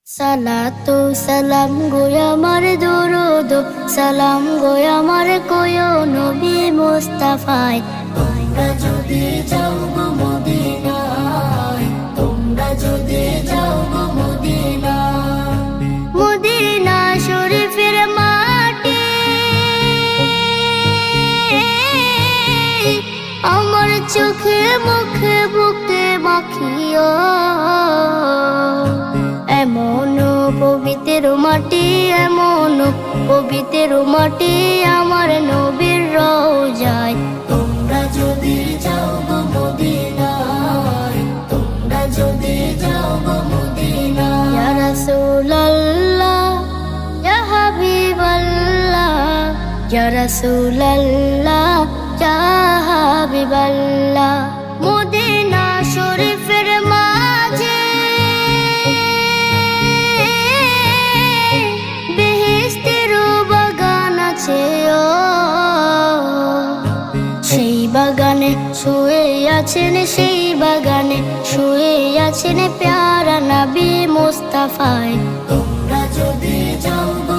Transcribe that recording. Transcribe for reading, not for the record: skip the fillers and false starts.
সালাতু সালাম গো আমার দরুদ সালাম গো আমার কোয় নবী মুস্তাফায়। তোমরা যদি যাও গো মদিনায়, তোমরা যদি যাও গো মদিনায়, মদিনা শরীফের মাটি আমার চোখে মুখে বুকে মাখিও। এমন পবিত্র মাটি, এমন পবিত্র মাটি আমার নবীর রওজায়। তোমরা যদি যাও গো মদিনায়, তোমরা যদি যাও গো মদিনায়। ইয়া রাসূলুল্লাহ ইয়া হাবিবাল্লাহ, ইয়া রাসূলুল্লাহ ইয়া হাবিবাল্লাহ। মদিনা শরীফের মাঝে সেই বাগানে শুয়ে আছেন, সেই বাগানে শুয়ে আছেন প্যারা নবী মুস্তাফায়। তোমরা যদি যাও গো